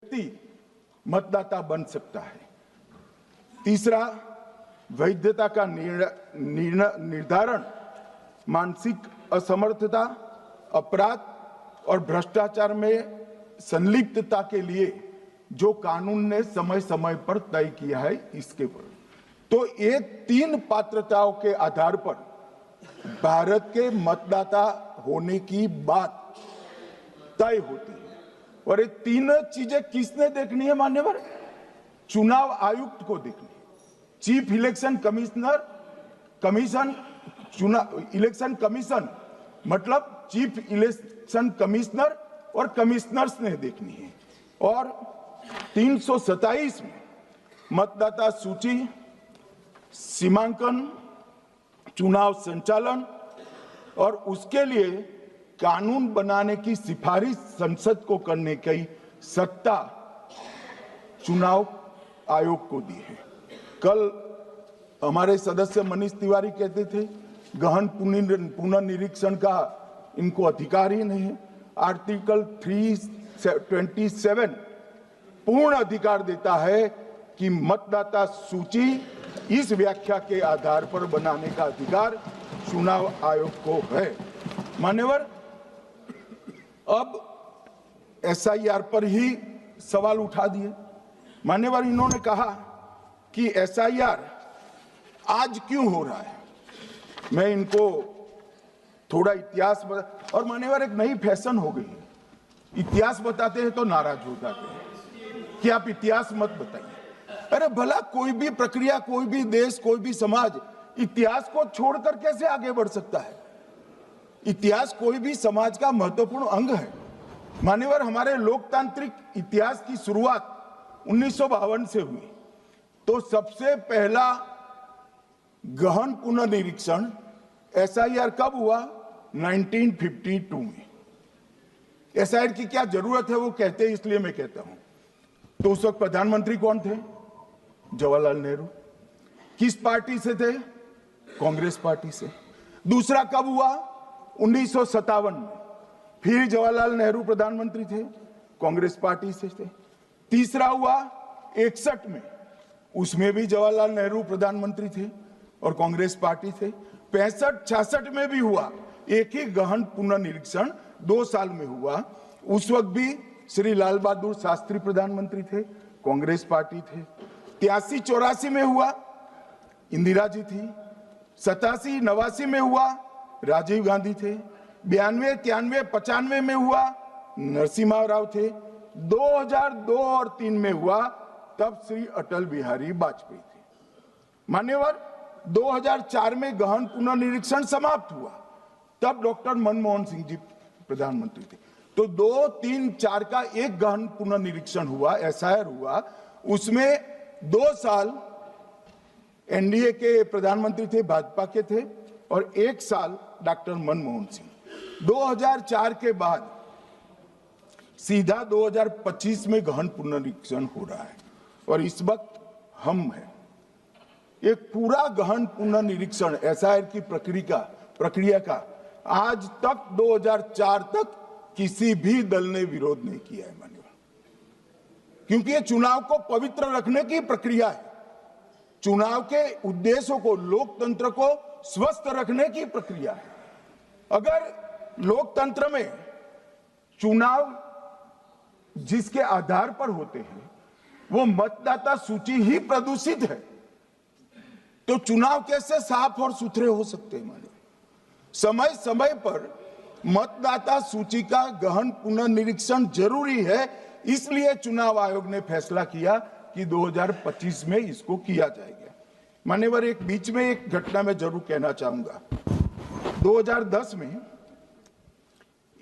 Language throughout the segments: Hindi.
व्यक्ति मतदाता बन सकता है। तीसरा, वैधता का निर्धारण मानसिक असमर्थता, अपराध और भ्रष्टाचार में संलिप्तता के लिए जो कानून ने समय समय पर तय किया है इसके पर। तो ये तीन पात्रताओं के आधार पर भारत के मतदाता होने की बात तय होती है। और ये तीन चीजें किसने देखनी है मान्यवर? चुनाव आयुक्त को देखनी है। चीफ इलेक्शन इलेक्शन कमीशन मतलब चीफ इलेक्शन कमिश्नर और कमिश्नर्स ने देखनी है। और 327 में मतदाता सूची, सीमांकन, चुनाव संचालन और उसके लिए कानून बनाने की सिफारिश संसद को करने की सत्ता चुनाव आयोग को दी है। कल हमारे सदस्य मनीष तिवारी कहते थे गहन पुनर्निरीक्षण का इनको अधिकार ही नहीं है। आर्टिकल 327 पूर्ण अधिकार देता है कि मतदाता सूची इस व्याख्या के आधार पर बनाने का अधिकार चुनाव आयोग को है। मान्यवर, अब एसआईआर पर ही सवाल उठा दिए। मान्यवर, इन्होंने कहा कि एसआईआर आज क्यों हो रहा है। मैं इनको थोड़ा इतिहास बता, और मान्यवर एक नई फैशन हो गई है, इतिहास बताते हैं तो नाराज हो जाते हैं कि आप इतिहास मत बताइए। अरे भला कोई भी प्रक्रिया, कोई भी देश, कोई भी समाज इतिहास को छोड़कर कैसे आगे बढ़ सकता है? इतिहास कोई भी समाज का महत्वपूर्ण अंग है। मान्यवर, हमारे लोकतांत्रिक इतिहास की शुरुआत 1952 से हुई। तो सबसे पहला गहन पुनर्निरीक्षण एसआईआर कब हुआ? 1952 में। एसआईआर की क्या जरूरत है वो कहते हैं, इसलिए मैं कहता हूं। तो उस वक्त प्रधानमंत्री कौन थे? जवाहरलाल नेहरू। किस पार्टी से थे? कांग्रेस पार्टी से। दूसरा कब हुआ? 1957 में। फिर जवाहरलाल नेहरू प्रधानमंत्री थे, कांग्रेस पार्टी से थे। तीसरा हुआ 61 में, उसमें भी जवाहरलाल नेहरू प्रधानमंत्री थे और कांग्रेस पार्टी थे। 65-66 में भी हुआ, एक ही गहन पुनर्निरीक्षण 2 साल में हुआ। उस वक्त भी श्री लाल बहादुर शास्त्री प्रधानमंत्री थे, कांग्रेस पार्टी थे। 83-84 में हुआ, इंदिरा जी थी। 87-89 में हुआ, राजीव गांधी थे। 92-93-95 में हुआ, नरसिम्हा राव थे। 2002 और 3 में हुआ, तब श्री अटल बिहारी वाजपेयी थे। मान्यवर, 2004 में गहन पुनर्निरीक्षण समाप्त हुआ, तब डॉक्टर मनमोहन सिंह जी प्रधानमंत्री थे। तो 2, 3, 4 का एक गहन पुनर्निरीक्षण हुआ, एसआईआर हुआ। उसमें 2 साल एनडीए के प्रधानमंत्री थे, भाजपा के थे, और 1 साल डॉक्टर मनमोहन सिंह। 2004 के बाद सीधा 2025 में गहन पुनर्निरीक्षण हो रहा है। और इस वक्त हम हैं। एक पूरा गहन पुनर्निरीक्षण एसआईआर की प्रक्रिया का आज तक 2004 तक किसी भी दल ने विरोध नहीं किया है मान्यवर, क्योंकि ये चुनाव को पवित्र रखने की प्रक्रिया है। चुनाव के उद्देश्यों को, लोकतंत्र को स्वस्थ रखने की प्रक्रिया है। अगर लोकतंत्र में चुनाव जिसके आधार पर होते हैं वो मतदाता सूची ही प्रदूषित है, तो चुनाव कैसे साफ और सुथरे हो सकते हैं? मानो समय समय पर मतदाता सूची का गहन पुनर्निरीक्षण जरूरी है। इसलिए चुनाव आयोग ने फैसला किया कि 2025 में इसको किया जाएगा। मान्यवर, एक बीच में एक घटना में जरूर कहना चाहूंगा। 2010 में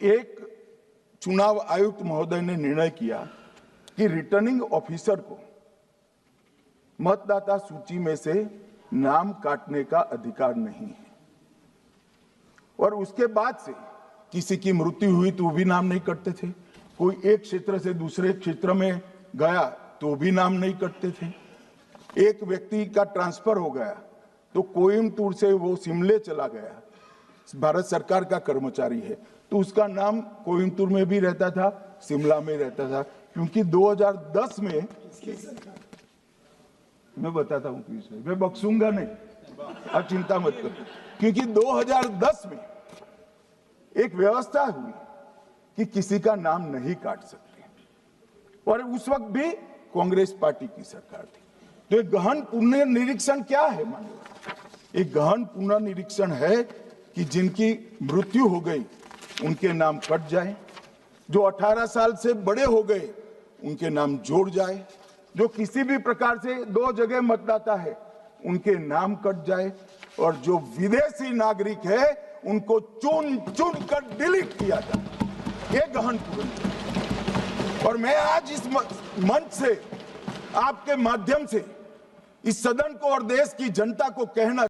एक चुनाव आयुक्त महोदय ने निर्णय किया कि रिटर्निंग ऑफिसर को मतदाता सूची में से नाम काटने का अधिकार नहीं है। और उसके बाद से किसी की मृत्यु हुई तो भी नाम नहीं कटते थे, कोई एक क्षेत्र से दूसरे क्षेत्र में गया तो भी नाम नहीं कटते थे। एक व्यक्ति का ट्रांसफर हो गया तो कोयम्बटूर से वो शिमले चला गया, भारत सरकार का कर्मचारी है, तो उसका नाम कोयम्बटूर में भी रहता था, शिमला में रहता था, क्योंकि 2010 में मैं बताता हूं किस, मैं बख्शूंगा नहीं, आप चिंता मत करो, क्योंकि 2010 में एक व्यवस्था हुई कि किसी का नाम नहीं काट सकते, और उस वक्त भी कांग्रेस पार्टी की सरकार थी। तो एक गहन पुनर्निरीक्षण क्या है? माननीय, एक गहन पुनर्निरीक्षण है कि जिनकी मृत्यु हो गई उनके नाम कट जाए, जो 18 साल से बड़े हो गए उनके नाम जोड़ जाए, जो किसी भी प्रकार से 2 जगह मतदाता है उनके नाम कट जाए, और जो विदेशी नागरिक है उनको चुन चुन कर डिलीट किया जाए। ये गहन पूर्ण। और मैं आज इस मंच से आपके माध्यम से इस सदन को और देश की जनता को कहना